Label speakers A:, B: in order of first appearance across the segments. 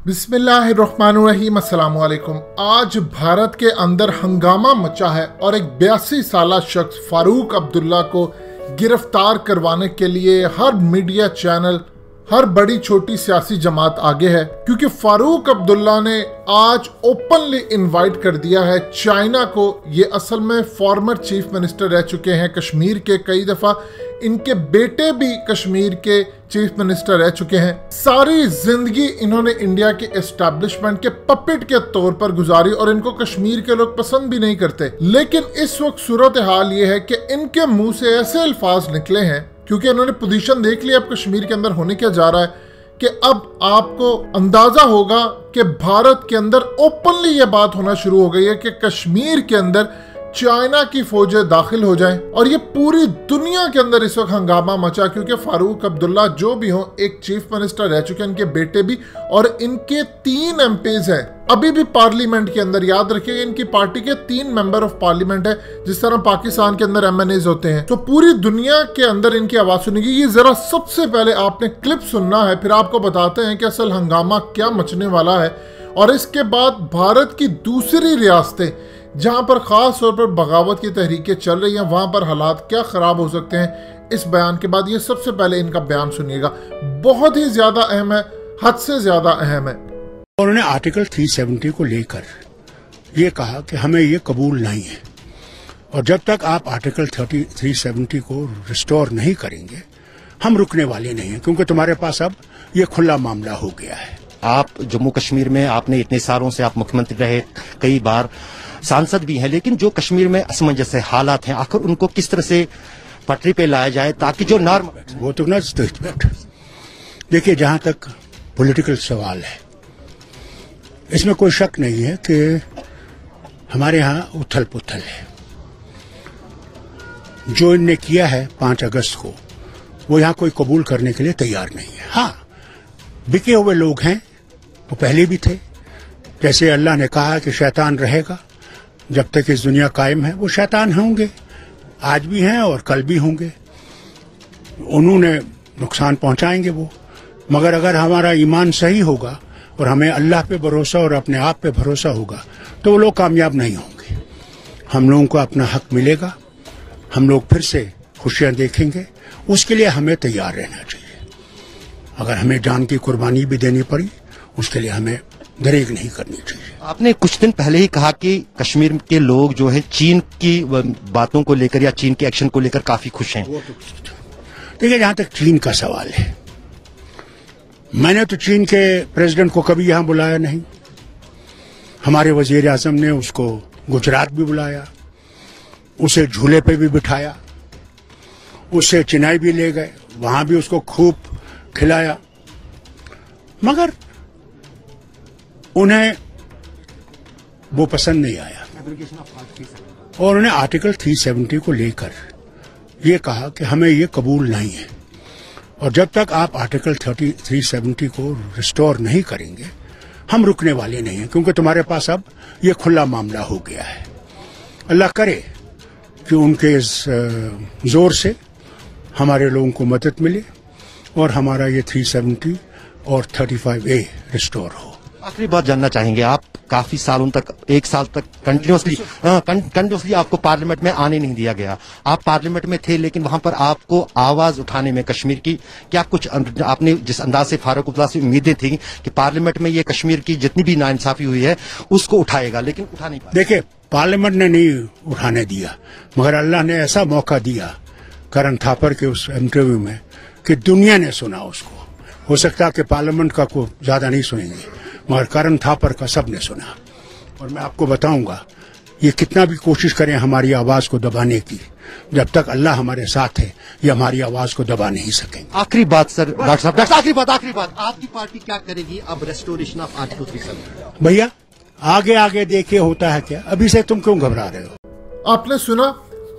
A: बिस्मिल्लाहिर्रहमानिर्रहीम, अस्सलामु अलैकुम। आज भारत के अंदर हंगामा मचा है और एक 82 साला शख्स फारूक अब्दुल्ला को गिरफ्तार करवाने के लिए हर मीडिया चैनल, हर बड़ी छोटी सियासी जमात आगे है, क्योंकि फारूक अब्दुल्ला ने आज ओपनली इनवाइट कर दिया है चाइना को। ये असल में फॉर्मर चीफ मिनिस्टर रह चुके हैं कश्मीर के, कई दफा इनके बेटे भी कश्मीर के चीफ मिनिस्टर रह चुके हैं। सारी जिंदगी इन्होंने इंडिया के एस्टैब्लिशमेंट के पपेट के तौर पर गुजारी और इनको कश्मीर के लोग पसंद भी नहीं करते। लेकिन इस वक्त सूरत हाल ये है कि इनके मुंह से ऐसे अल्फाज निकले हैं, क्योंकि इन्होंने पोजीशन देख ली अब कश्मीर के अंदर होने क्या जा रहा है, कि अब आपको अंदाजा होगा कि भारत के अंदर ओपनली ये बात होना शुरू हो गई है कि कश्मीर के अंदर चाइना की फौजें दाखिल हो जाएं। और ये पूरी दुनिया के अंदर इस वक्त हंगामा मचा, क्योंकि फारूक अब्दुल्ला जो भी हो एक चीफ मिनिस्टर रह चुके हैं, इनके बेटे भी, और इनके 3 एमपीज हैं अभी भी पार्लियामेंट के अंदर। याद रखिएगा, इनकी पार्टी के 3 मेंबर ऑफ पार्लियामेंट है, जिस तरह पाकिस्तान के अंदर एमएनएज होते हैं। तो पूरी दुनिया के अंदर इनकी आवाज सुनेगी। ये जरा सबसे पहले आपने क्लिप सुनना है, फिर आपको बताते हैं कि असल हंगामा क्या मचने वाला है। और इसके बाद भारत की दूसरी रियासतें जहां पर खास तौर पर बगावत की तहरीकें चल रही हैं, वहां पर हालात क्या खराब हो सकते हैं इस बयान के बाद। ये सबसे पहले इनका बयान सुनिएगा, बहुत ही ज्यादा अहम है, हद से ज्यादा अहम है।
B: उन्होंने आर्टिकल 370 को लेकर ये कहा कि हमें ये कबूल नहीं है, और जब तक आप आर्टिकल 370 को रिस्टोर नहीं करेंगे हम रुकने वाले नहीं हैं, क्योंकि तुम्हारे पास अब ये खुला मामला हो गया है।
C: आप जम्मू कश्मीर में आपने इतने सालों से आप मुख्यमंत्री रहे, कई बार सांसद भी हैं, लेकिन जो कश्मीर में असमंजस हालात हैं, आखिर उनको किस तरह से पटरी पे लाया जाए ताकि जो नॉर्म
B: वो तो न देखिए, जहां तक पॉलिटिकल सवाल है इसमें कोई शक नहीं है कि हमारे यहां उथल पुथल है। जो इनने किया है 5 अगस्त को, वो यहां कोई कबूल करने के लिए तैयार नहीं है। हाँ, बिके हुए लोग हैं, वो पहले भी थे। जैसे अल्लाह ने कहा कि शैतान रहेगा जब तक इस दुनिया कायम है, वो शैतान होंगे, आज भी हैं और कल भी होंगे। उन्होंने नुकसान पहुंचाएंगे वो, मगर अगर हमारा ईमान सही होगा और हमें अल्लाह पे भरोसा और अपने आप पे भरोसा होगा तो वो लोग कामयाब नहीं होंगे। हम लोगों को अपना हक मिलेगा, हम लोग फिर से खुशियां देखेंगे। उसके लिए हमें तैयार रहना चाहिए। अगर हमें जान की कुर्बानी भी देनी पड़ी, उसके लिए हमें दरेग नहीं करनी चाहिए।
C: आपने कुछ दिन पहले ही कहा कि कश्मीर के लोग जो है चीन की बातों को लेकर या चीन के एक्शन को लेकर काफी खुश हैं।
B: देखिए, जहां तक चीन का सवाल है, मैंने तो चीन के प्रेसिडेंट को कभी यहां बुलाया नहीं। हमारे वजीर आजम ने उसको गुजरात भी बुलाया, उसे झूले पे भी बिठाया, उसे चेन्नई भी ले गए, वहां भी उसको खूब खिलाया, मगर उन्हें वो पसंद नहीं आया। और उन्हें आर्टिकल 370 को लेकर ये कहा कि हमें ये कबूल नहीं है, और जब तक आप आर्टिकल 370 को रिस्टोर नहीं करेंगे हम रुकने वाले नहीं हैं, क्योंकि तुम्हारे पास अब ये खुला मामला हो गया है। अल्लाह करे कि उनके इस जोर से हमारे लोगों को मदद मिले और हमारा ये 370 और 35A रिस्टोर हो।
C: आखिरी बात जानना चाहेंगे, आप काफी सालों तक, 1 साल तक कंटिन्यूसली आपको पार्लियामेंट में आने नहीं दिया गया। आप पार्लियामेंट में थे, लेकिन वहां पर आपको आवाज उठाने में कश्मीर की क्या कुछ आपने जिस अंदाज से फारूक अब्दुल्ला से उम्मीदें थी कि पार्लियामेंट में ये कश्मीर की जितनी भी नाइंसाफी हुई है उसको उठाएगा, लेकिन उठा नहीं पाया।
B: देखिए, पार्लियामेंट ने नहीं उठाने दिया, मगर अल्लाह ने ऐसा मौका दिया करण थापर के उस इंटरव्यू में कि दुनिया ने सुना उसको। हो सकता है कि पार्लियामेंट का को ज्यादा नहीं सुनेंगे, मगर करण थापर का सबने सुना। और मैं आपको बताऊंगा, ये कितना भी कोशिश करें हमारी आवाज को दबाने की, जब तक अल्लाह हमारे साथ है ये हमारी आवाज को दबा नहीं सकेंगे।
C: आखिरी बात सर, डॉक्टर साहब, आखिरी बात, आपकी पार्टी क्या करेगी अब रेस्टोरेशन ऑफ आर्टिकल 370?
B: भैया, आगे आगे देखिए होता है क्या, अभी से तुम क्यों घबरा रहे हो?
A: आपने सुना।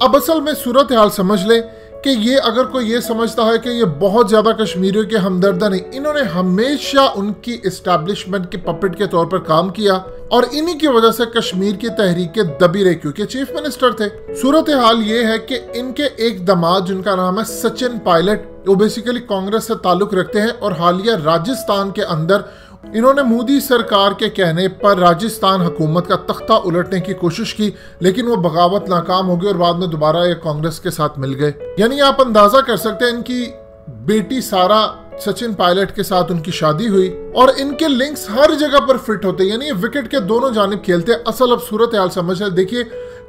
A: अब असल में सूरत हाल समझ ले कि ये अगर कोई ये समझता है कि ये बहुत ज्यादा कश्मीरियों के हमदर्द नहीं, इन्होंने हमेशा उनकी एस्टैब्लिशमेंट के पपेट के तौर पर काम किया और इन्हीं की वजह से कश्मीर की तहरीकें दबी रही, क्योंकि चीफ मिनिस्टर थे। सूरत हाल ये है कि इनके एक दामाद जिनका नाम है सचिन पायलट, वो बेसिकली कांग्रेस से ताल्लुक रखते हैं और हालिया राजस्थान के अंदर इन्होंने मोदी सरकार के कहने पर राजस्थान हुकूमत का तख्ता उलटने की कोशिश की, लेकिन वो बगावत नाकाम हो गई और बाद में दोबारा ये कांग्रेस के साथ मिल गए। यानी आप अंदाजा कर सकते हैं इनकी बेटी सारा सचिन पायलट के साथ उनकी शादी हुई और इनके लिंक्स हर जगह पर फिट होते हैं, यानी ये विकेट के दोनों जानिब खेलते हैं। असल अब सूरत हाल समझ है। देखिए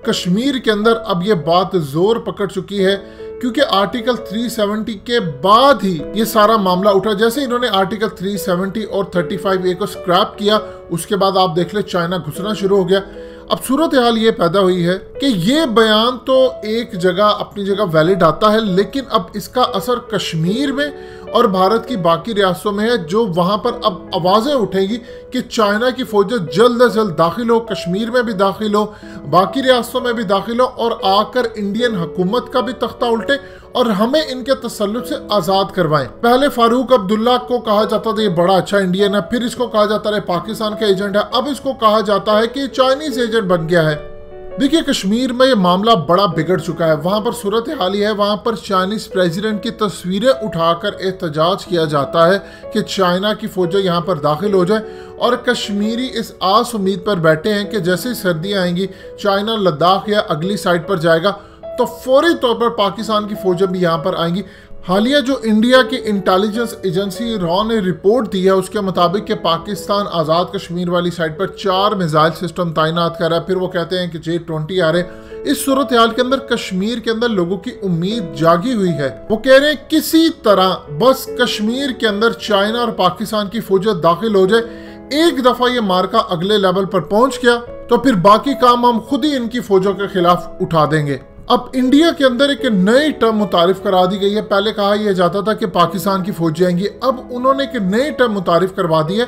A: कश्मीर के अंदर अब ये बात जोर पकड़ चुकी है क्योंकि आर्टिकल 370 के बाद ही ये सारा मामला उठा। जैसे इन्होंने आर्टिकल 370 और 35A को स्क्रैप किया, उसके बाद आप देख ले चाइना घुसना शुरू हो गया। अब सूरत हाल ये पैदा हुई है कि ये बयान तो एक जगह अपनी जगह वैलिड आता है, लेकिन अब इसका असर कश्मीर में और भारत की बाकी रियासतों में है, जो वहां पर अब आवाजें उठेगी कि चाइना की फौजें जल्द से जल्द दाखिल हो, कश्मीर में भी दाखिल हो, बाकी रियासतों में भी दाखिल हो और आकर इंडियन हुकूमत का भी तख्ता उल्टे और हमें इनके तसल्लुत से आजाद करवाएं। पहले फारूक अब्दुल्ला को कहा जाता था ये बड़ा अच्छा इंडियन है, फिर इसको कहा जाता है पाकिस्तान का एजेंट है, अब इसको कहा जाता है कि चाइनीज एजेंट बन गया है। देखिए कश्मीर में ये मामला बड़ा बिगड़ चुका है। वहां पर सूरत हाल ही है, वहां पर चाइनीज प्रेसिडेंट की तस्वीरें उठाकर एहतजाज किया जाता है कि चाइना की फौजें यहां पर दाखिल हो जाए और कश्मीरी इस आस उम्मीद पर बैठे हैं कि जैसे ही सर्दियां आएंगी, चाइना लद्दाख या अगली साइड पर जाएगा तो फौरी तौर पर पाकिस्तान की फौजें भी यहाँ पर आएंगी। हालिया जो इंडिया की इंटेलिजेंस एजेंसी रॉ ने रिपोर्ट दी है उसके मुताबिक कि पाकिस्तान आज़ाद कश्मीर वाली साइड पर 4 मिसाइल सिस्टम तैनात कर रहा है। फिर वो कहते हैं कि J-20 आ रहे। इस सूरत हाल के अंदर कश्मीर के अंदर लोगों की उम्मीद जागी हुई है। वो कह रहे हैं किसी तरह बस कश्मीर के अंदर चाइना और पाकिस्तान की फौजें दाखिल हो जाए, एक दफा ये मार्का अगले लेवल पर पहुंच गया तो फिर बाकी काम हम खुद ही इनकी फौजों के खिलाफ उठा देंगे। अब इंडिया के अंदर एक नई टर्म मुतारिफ करा दी गई है। पहले कहा यह जाता था कि पाकिस्तान की फौजें आएंगी, अब उन्होंने एक नई टर्म मुतारिफ करवा दी है।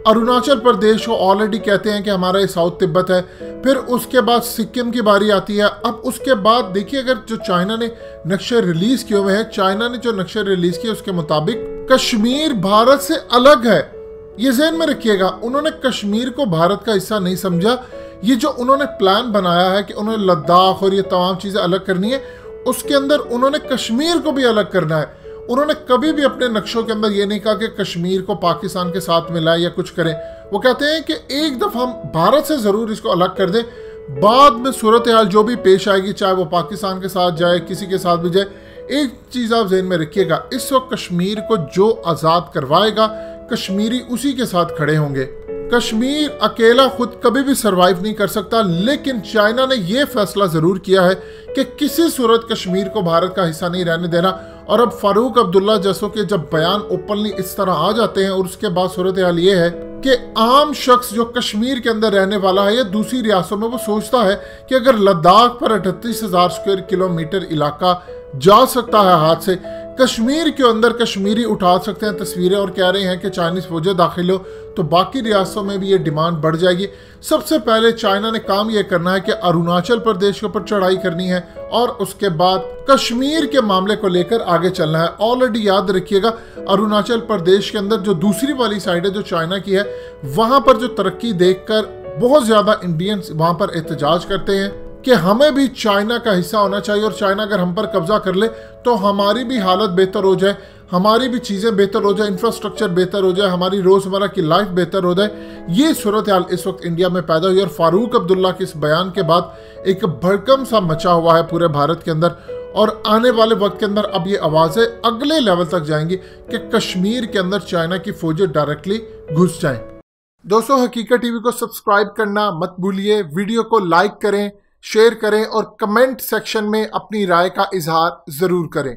A: अरुणाचल प्रदेश को ऑलरेडी कहते हैं कि हमारा ये साउथ तिब्बत है, फिर उसके बाद सिक्किम की बारी आती है। अब उसके बाद देखिए अगर जो चाइना ने नक्शे रिलीज किए हुए हैं, चाइना ने जो नक्शे रिलीज किए उसके मुताबिक कश्मीर भारत से अलग है। ये ज़हन में रखिएगा, उन्होंने कश्मीर को भारत का हिस्सा नहीं समझा। ये जो उन्होंने प्लान बनाया है कि उन्होंने लद्दाख और ये तमाम चीज़ें अलग करनी है, उसके अंदर उन्होंने कश्मीर को भी अलग करना है। उन्होंने कभी भी अपने नक्शों के अंदर ये नहीं कहा कि कश्मीर को पाकिस्तान के साथ मिलाए या कुछ करें। वो कहते हैं कि एक दफ़ा हम भारत से ज़रूर इसको अलग कर दें, बाद में सूरत हाल जो भी पेश आएगी, चाहे वो पाकिस्तान के साथ जाए, किसी के साथ भी जाए, एक चीज़ आप ज़हन में रखिएगा, इस वक्त कश्मीर को जो आज़ाद करवाएगा कश्मीरी उसी के साथ खड़े होंगे। कश्मीर अकेला खुद कभी भी सरवाइव नहीं कर सकता, लेकिन चाइना ने यह फैसला जरूर किया है कि किसी सूरत कश्मीर को भारत का हिस्सा नहीं रहने देना। और अब फारूक अब्दुल्ला जैसों के जब बयान ओपनली इस तरह आ जाते हैं और उसके बाद सूरत हाल ये है कि आम शख्स जो कश्मीर के अंदर रहने वाला है या दूसरी रियासतों में, वो सोचता है कि अगर लद्दाख पर 38,000 स्क्वायर किलोमीटर इलाका जा सकता है हाथ से, कश्मीर के अंदर कश्मीरी उठा सकते हैं तस्वीरें और कह रहे हैं कि चाइनीज फौजें दाखिल हो, तो बाकी रियासतों में भी ये डिमांड बढ़ जाएगी। सबसे पहले चाइना ने काम ये करना है कि अरुणाचल प्रदेश के ऊपर चढ़ाई करनी है और उसके बाद कश्मीर के मामले को लेकर आगे चलना है। ऑलरेडी याद रखिएगा अरुणाचल प्रदेश के अंदर जो दूसरी वाली साइड है जो चाइना की है, वहां पर जो तरक्की देखकर बहुत ज्यादा इंडियंस वहां पर एहतजाज करते हैं कि हमें भी चाइना का हिस्सा होना चाहिए और चाइना अगर हम पर कब्जा कर ले तो हमारी भी हालत बेहतर हो जाए, हमारी भी चीज़ें बेहतर हो जाए, इंफ्रास्ट्रक्चर बेहतर हो जाए, हमारी रोज़मर्रा की लाइफ बेहतर हो जाए। ये सूरत हाल इस वक्त इंडिया में पैदा हुई और फारूक अब्दुल्ला के इस बयान के बाद एक भड़कम सा मचा हुआ है पूरे भारत के अंदर। और आने वाले वक्त के अंदर अब ये आवाज़ें अगले लेवल तक जाएंगी कि कश्मीर के अंदर चाइना की फौजें डायरेक्टली घुस जाएं। दोस्तों, हकीकत टीवी को सब्सक्राइब करना मत भूलिए, वीडियो को लाइक करें, शेयर करें और कमेंट सेक्शन में अपनी राय का इजहार जरूर करें।